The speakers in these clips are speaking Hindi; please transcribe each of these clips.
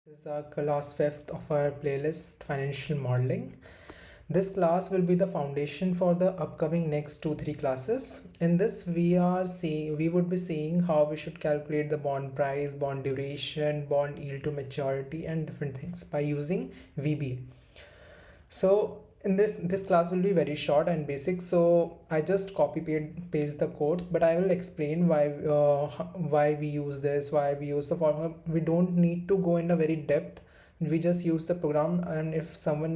This is our class fifth of our playlist financial modeling. This class will be the foundation for the upcoming next 2-3 classes. In this we would be seeing how we should calculate the bond price, bond duration, bond yield to maturity and different things by using VBA. So in this class will be very short and basic, so I just copy paste the codes, but I will explain why we use this, why we use the formula. We don't need to go in a very depth. We just use the program, and if someone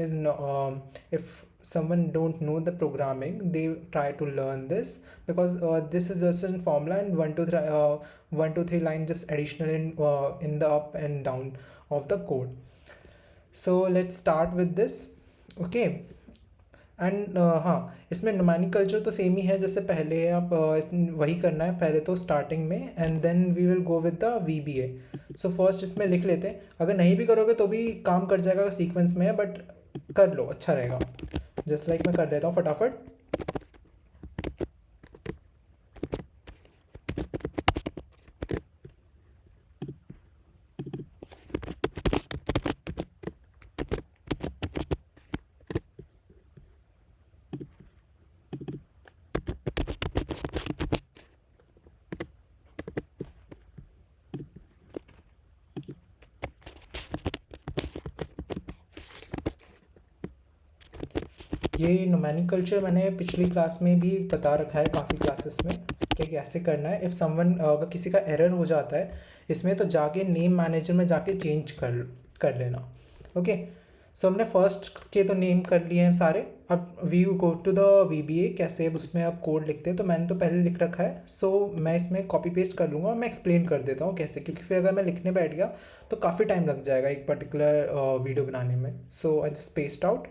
don't know the programming, they try to learn this, because this is just a formula, and 1 2 3 line just additional in the up and down of the code. So let's start with this. Okay and हाँ, इसमें नोमेनक्लेचर तो सेम ही है जैसे पहले है, आप वही करना है पहले तो स्टार्टिंग में, and then we will go with the VBA. So first इसमें लिख लेते हैं. अगर नहीं भी करोगे तो भी काम कर जाएगा, सीक्वेंस में है, बट कर लो अच्छा रहेगा. जस्ट लाइक मैं कर देता हूँ फटाफट. ये नोमेनक्लेचर मैंने पिछली क्लास में भी बता रखा है, काफ़ी क्लासेस में, कि कैसे करना है. इफ़ समवन अगर किसी का एरर हो जाता है इसमें, तो जाके नेम मैनेजर में जाके चेंज कर लेना. ओके, सो हमने फर्स्ट के तो नेम कर लिए हैं सारे. अब we go to the VBA, कैसे अब उसमें आप कोड लिखते हैं, तो मैंने तो पहले लिख रखा है. सो मैं इसमें कॉपी पेस्ट कर लूँगा और मैं एक्सप्लेन कर देता हूँ कैसे, क्योंकि फिर अगर मैं लिखने बैठ गया तो काफ़ी टाइम लग जाएगा एक पर्टिकुलर वीडियो बनाने में. So I just paste out.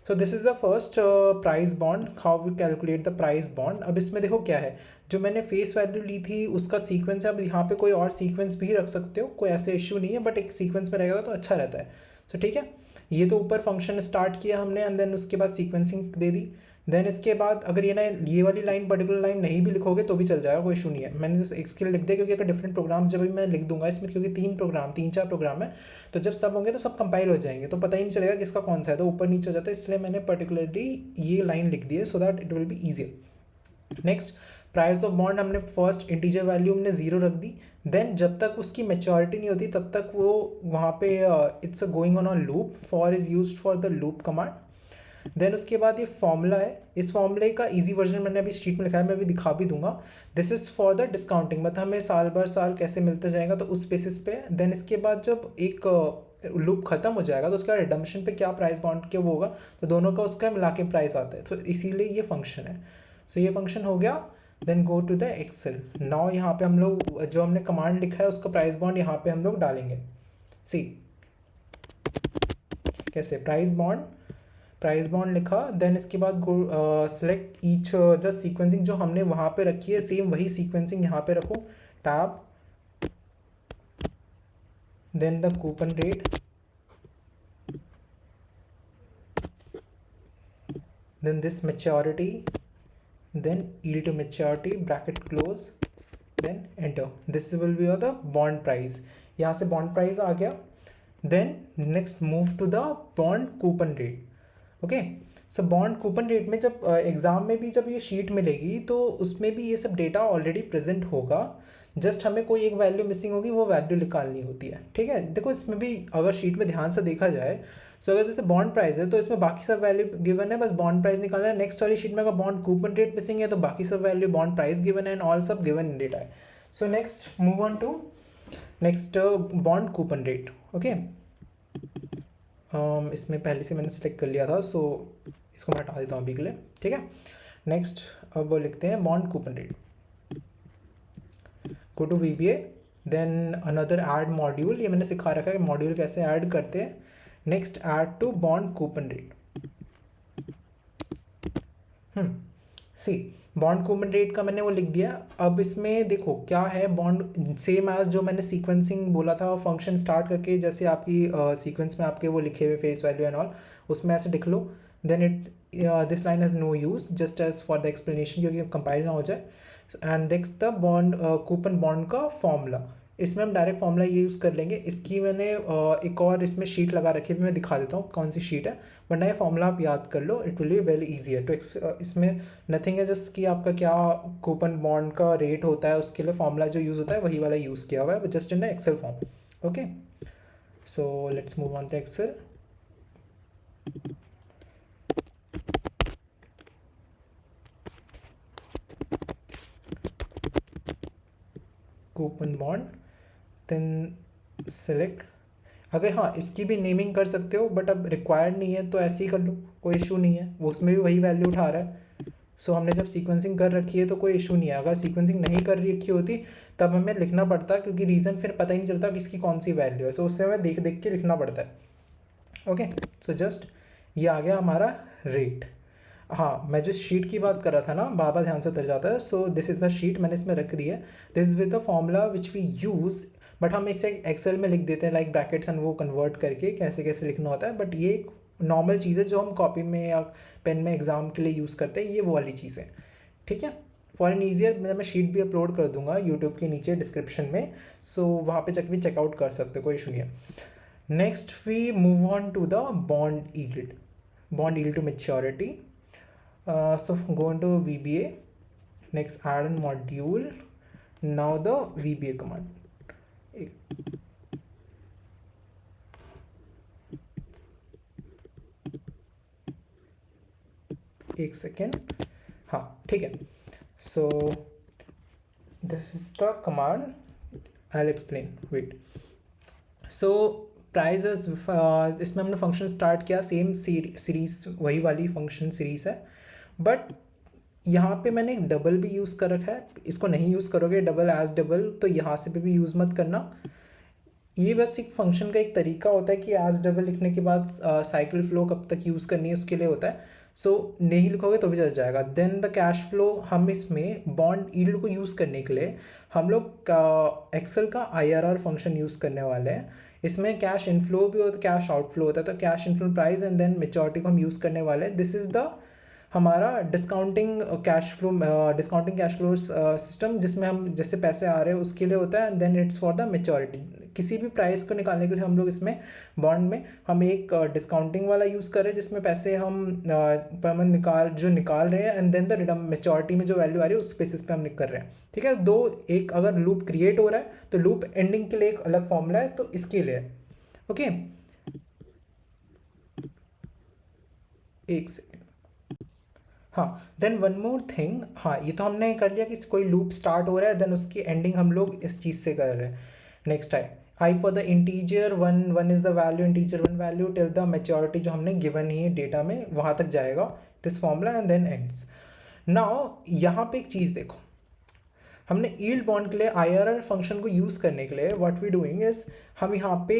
So this is the first price bond, how we calculate the price bond. अब इसमें देखो क्या है, जो मैंने फेस वैल्यू ली थी उसका सीक्वेंस है. अब यहाँ पे कोई और सीक्वेंस भी रख सकते हो, कोई ऐसे इशू नहीं है, बट एक सीक्वेंस में रहेगा तो अच्छा रहता है. तो ठीक है, ये तो ऊपर फंक्शन स्टार्ट किया हमने, एंड देन उसके बाद सीक्वेंसिंग दे दी. देन इसके बाद अगर ये वाली लाइन पर्टिकुलर लाइन नहीं भी लिखोगे तो भी चल जाएगा, कोई इशू नहीं है. मैंने एक स्किल लिख दिया, क्योंकि अगर डिफरेंट प्रोग्राम जब भी मैं लिख दूंगा इसमें, क्योंकि 3-4 प्रोग्राम है, तो जब सब होंगे तो सब कंपाइल हो जाएंगे, तो पता ही नहीं चलेगा किसका कौन सा है, तो ऊपर नीचे हो जाता है. इसलिए मैंने पर्टिकुलरली ये लाइन लिख दी है, so that it will be easier. Next, price of bond हमने फर्स्ट इंटीजर वैल्यू हमने 0 रख दी. देन जब तक उसकी मेच्योरिटी नहीं होती तब तक वो वहाँ पे it's a going on a loop. For is used for the loop command. Then उसके बाद ये फॉर्मूला है. इस फॉर्मूले का इजी वर्जन मैंने अभी शीट में लिखा है, मैं अभी दिखा भी दूंगा. This is for the discounting, मतलब हमें साल भर साल कैसे मिलता जाएगा, तो उस बेसिस पे. देन इसके बाद जब एक लूप खत्म हो जाएगा तो उसका रिडम्पशन पे क्या प्राइस बॉन्ड के वो होगा, तो दोनों का उसका मिला के प्राइस आता है, तो इसीलिए ये फंक्शन है. सो ये फंक्शन हो गया. Then go to the Excel. Now यहाँ पे हम लोग जो हमने कमांड लिखा है उसका प्राइस बॉन्ड यहाँ पे हम लोग डालेंगे. सी कैसे प्राइस बॉन्ड लिखा. देन इसके बाद गो सेलेक्ट ईच जस्ट सीक्वेंसिंग जो हमने वहाँ पे रखी है, सेम वही सीक्वेंसिंग यहाँ पे रखो. Tab, then the coupon rate, then this maturity, then yield to maturity bracket close, then enter. This will be the bond price. यहाँ से बॉन्ड प्राइस आ गया. Then next move to the bond coupon rate. Okay, so bond coupon rate में जब एग्ज़ाम में भी जब ये शीट मिलेगी तो उसमें भी ये सब डेटा ऑलरेडी प्रेजेंट होगा. जस्ट हमें कोई एक वैल्यू मिसिंग होगी, वो वैल्यू निकालनी होती है. ठीक है, देखो इसमें भी अगर शीट में ध्यान से देखा जाए, सो अगर जैसे बॉन्ड प्राइस है तो इसमें बाकी सब वैल्यू गिवन है, बस बॉन्ड प्राइस निकालना है. नेक्स्ट वाली शीट में अगर बॉन्ड कूपन रेट मिसिंग है तो बाकी सब वैल्यू बॉन्ड प्राइस गिवन है, एंड ऑल सब गिवन इन डेटा है. So next move on to next bond coupon rate. Okay, इसमें पहले से मैंने सेलेक्ट कर लिया था, सो इसको मैं हटा देता हूँ अभी के लिए. ठीक है, नेक्स्ट अब लिखते हैं bond coupon rate. Go to VBA, then another add module. ये मैंने सिखा रखा है कि मॉड्यूल कैसे ऐड करते हैं. Next add to bond coupon rate. See bond coupon rate का मैंने वो लिख दिया. अब इसमें देखो क्या है, बॉन्ड सेम एज जो मैंने सीक्वेंसिंग बोला था, फंक्शन स्टार्ट करके जैसे आपकी सीक्वेंस में आपके वो लिखे हुए फेस वैल्यू एंड ऑल, उसमें ऐसे लिख लो. Then this line has no use, just as for the explanation, क्योंकि कंपाइल ना हो जाए. And next the bond coupon bond का फॉर्मूला. इसमें हम डायरेक्ट फॉर्मूला ये यूज़ कर लेंगे। इसकी मैंने एक और इसमें शीट लगा रखी है, मैं दिखा देता हूँ कौन सी शीट है, वरना ये फॉर्मूला आप याद कर लो, it will be very easier. तो इसमें नथिंग है, जस्ट कि आपका क्या कूपन बॉन्ड का रेट होता है, उसके लिए फॉर्मूला जो यूज़ होता है वही वाला यूज़ किया हुआ है, just in Excel form. Okay, so let's move on to Excel. Coupon bond, then select. अगर हाँ इसकी भी नेमिंग कर सकते हो, बट अब रिक्वायर्ड नहीं है तो ऐसे ही कर लो, कोई इशू नहीं है, वो उसमें भी वही वैल्यू उठा रहा है। सो हमने जब सीक्वेंसिंग कर रखी है तो कोई इशू नहीं है। अगर सीक्वेंसिंग नहीं कर रखी होती तब हमें लिखना पड़ता, क्योंकि रीज़न फिर पता ही नहीं चलता किसकी कौन सी वैल्यू है, सो उससे हमें देख देख के लिखना पड़ता है। ओके, सो जस्ट ये आ गया हमारा रेट। हाँ, मैं जिस शीट की बात कर रहा था ना, बार बार ध्यान से उतर जाता है। So this is the sheet मैंने इसमें रख दी है। This is with the formula which we use, but हम इसे एक्सेल में लिख देते हैं लाइक ब्रैकेट्स एंड वो कन्वर्ट करके कैसे कैसे लिखना होता है, बट ये एक नॉर्मल चीज़ है जो हम कॉपी में या पेन में एग्जाम के लिए यूज़ करते हैं, ये वो वाली चीज़ है। ठीक है, फॉर एन ईजियर मैं शीट भी अपलोड कर दूंगा यूट्यूब के नीचे डिस्क्रिप्शन में, सो वहाँ पे भी चेकआउट कर सकते हो, कोई इशू नहीं है। Next we move on to the bond yield to maturity. So go into VBA, next add in module, now the VBA command। एक सेकेंड, हाँ ठीक है। So this is the command, I will explain, wait. So prices, इसमें हमने फंक्शन स्टार्ट किया, सेम सीरीज वही वाली फंक्शन सीरीज है, बट यहाँ पे मैंने डबल भी यूज़ कर रखा है। इसको नहीं यूज़ करोगे डबल एज डबल तो यहाँ से भी यूज़ मत करना। ये बस एक फंक्शन का एक तरीका होता है कि एज डबल लिखने के बाद साइकिल फ्लो कब तक यूज़ करनी है उसके लिए होता है। सो नहीं लिखोगे तो भी चल जाएगा। देन द कैश फ्लो, हम इसमें बॉन्ड यील्ड को यूज़ करने के लिए हम लोग एक्सेल का IRR फंक्शन यूज़ करने वाले हैं। इसमें कैश इनफ्लो भी होता है, कैश आउटफ्लो होता है, तो cash inflow price and then maturity को हम यूज़ करने वाले हैं। दिस इज़ द हमारा डिस्काउंटिंग कैश फ्लो सिस्टम, जिसमें हम जैसे पैसे आ रहे हैं उसके लिए होता है, and then it's for the maturity. किसी भी प्राइस को निकालने के लिए हम लोग इसमें बॉन्ड में हम एक डिस्काउंटिंग वाला यूज़ कर रहे हैं, जिसमें पैसे हम निकाल रहे हैं, एंड देन द मेच्योरिटी में जो वैल्यू आ रही है उस बेसिस पे हम कर रहे हैं। ठीक है, दो, एक अगर लूप क्रिएट हो रहा है तो लूप एंडिंग के लिए एक अलग फॉर्मूला है, तो इसके लिए। ओके, एक सेकेंड, हाँ। देन वन मोर थिंग, हाँ ये तो हमने कर लिया कि कोई लूप स्टार्ट हो रहा है, देन उसकी एंडिंग हम लोग इस चीज़ से कर रहे हैं। नेक्स्ट है I for the integer one is the value, integer one value till the maturity जो हमने गिवन ही डेटा में वहाँ तक जाएगा this formula, and then ends. Now यहाँ पे एक चीज़ देखो, हमने यील्ड बॉन्ड के लिए IRR फंक्शन को यूज़ करने के लिए व्हाट वी डूइंग इज, हम यहाँ पे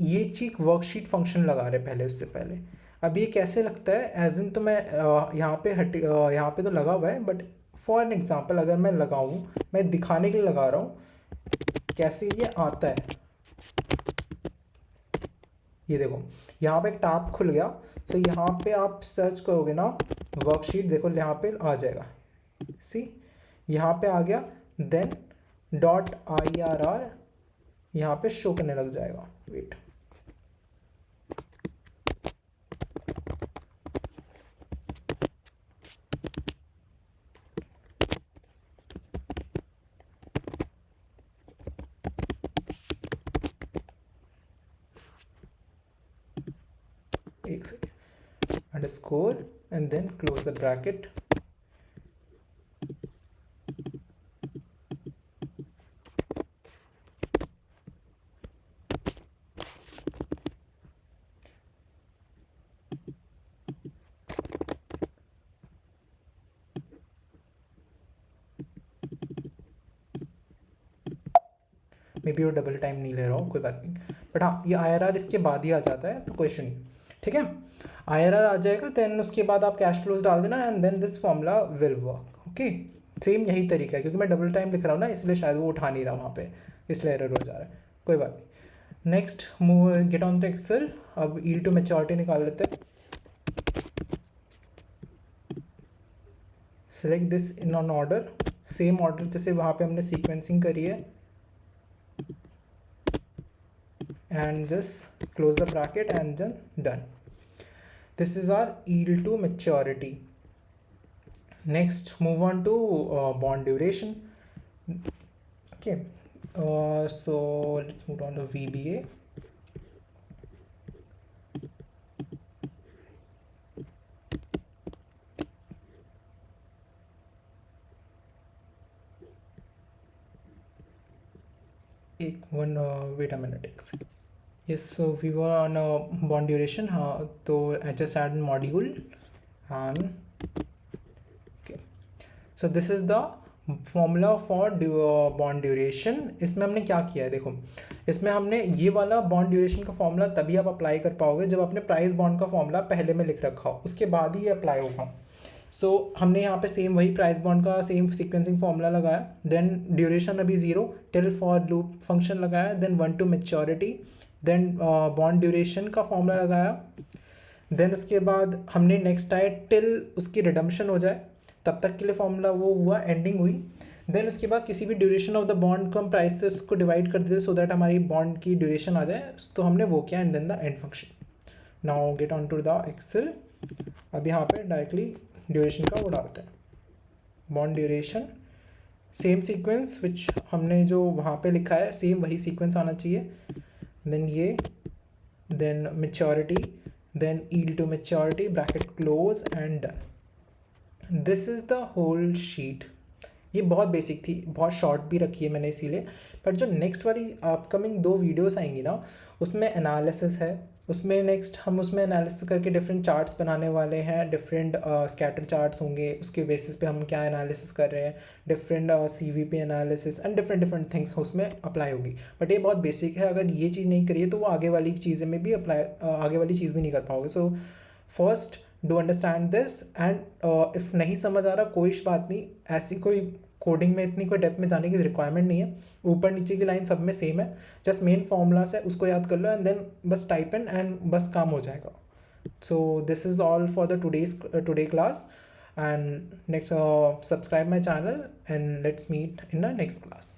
ये चीज़ वर्कशीट फंक्शन लगा रहे पहले, उससे पहले। अब ये कैसे लगता है, एज इन तो मैं यहाँ पे यहाँ पे तो लगा हुआ है, बट फॉर एन एग्जांपल अगर मैं लगाऊँ, मैं दिखाने के लिए लगा रहा हूँ कैसे ये आता है। ये देखो यहाँ पे एक टैब खुल गया, तो यहाँ पे आप सर्च करोगे ना वर्कशीट, देखो यहाँ पे आ जाएगा, सी यहाँ पे आ गया, देन .IRR यहाँ पे शो करने लग जाएगा। वेट, एक second, underscore and then close the bracket. Maybe वो डबल टाइम नहीं ले रहा हूँ, कोई बात नहीं, बट हाँ ये IRR इसके बाद ही आ जाता है, तो क्वेश्चन नहीं। ठीक है, IRR आ जाएगा, देन उसके बाद आप कैश फ्लोज डाल देना, and then this formula will work. Okay, same यही तरीका है, क्योंकि मैं डबल टाइम लिख रहा हूँ ना, इसलिए शायद वो उठा नहीं रहा वहाँ पे, इसलिए एरर हो जा रहा है, कोई बात नहीं। Next move, get on to Excel. अब यील्ड टू मैच्योरिटी निकाल लेते हैं। Select this in on order, same order जैसे वहाँ पे हमने सीक्वेंसिंग करी है। and just close the bracket and then done. This is our yield to maturity. Next, move on to bond duration. Okay, so let's move on to VBA. Wait a minute, एक second. Yes, so we were on bond duration. हाँ, तो I just add module and okay. So this is the formula for bond duration. इसमें हमने क्या किया है, देखो इसमें हमने ये वाला बॉन्ड ड्यूरेशन का फॉर्मूला तभी आप अप्लाई कर पाओगे जब आपने प्राइस बॉन्ड का फॉर्मूला पहले में लिख रखा हो, उसके बाद ही ये अप्लाई होगा. सो हमने यहाँ पे सेम वही प्राइस बॉन्ड का सेम सीक्वेंसिंग फॉर्मूला लगाया, देन ड्यूरेशन अभी 0 टिल फॉर लूप फंक्शन लगाया, then 1 to maturity, then bond duration का फॉर्मूला लगाया, देन उसके बाद हमने नेक्स्ट आए टिल उसकी रिडम्पशन हो जाए, तब तक के लिए फॉर्मूला वो हुआ, एंडिंग हुई. देन उसके बाद किसी भी ड्यूरेशन ऑफ द बॉन्ड को हम प्राइस से उसको डिवाइड कर देते सो दैट हमारी बॉन्ड की ड्यूरेशन आ जाए, तो हमने वो किया and then the end function. Now get on to the Excel. अब यहाँ पे डायरेक्टली ड्यूरेशन का वो डालते हैं, bond duration same sequence which हमने जो वहाँ पे लिखा है सेम वही सीक्वेंस आना चाहिए. देन ये, then maturity, then yield to maturity, bracket close and done. This is the whole sheet. ये बहुत बेसिक थी, बहुत शॉर्ट भी रखी है मैंने इसीलिए. बट जो नेक्स्ट वाली अपकमिंग 2 वीडियोस आएंगी ना, उसमें एनालिसिस है, उसमें नेक्स्ट हम उसमें एनालिसिस करके डिफरेंट चार्ट्स बनाने वाले हैं, डिफरेंट स्कैटर चार्ट्स होंगे, उसके बेसिस पे हम क्या एनालिसिस कर रहे हैं, different CVP analysis and different things उसमें अप्लाई होगी. बट ये बहुत बेसिक है, अगर ये चीज़ नहीं करिए तो वो आगे वाली चीज़ें में भी अप्लाई, आगे वाली चीज़ भी नहीं कर पाओगे. So first do understand this and if नहीं समझ आ रहा कोई बात नहीं, ऐसी कोई कोडिंग में इतनी कोई डेप्थ में जाने की रिक्वायरमेंट नहीं है, ऊपर नीचे की लाइन सब में सेम है, जस्ट मेन फॉर्मूलास है उसको याद कर लो एंड देन बस टाइप इन एंड बस काम हो जाएगा. So this is all for the today class and next subscribe my channel and let's meet in the next class.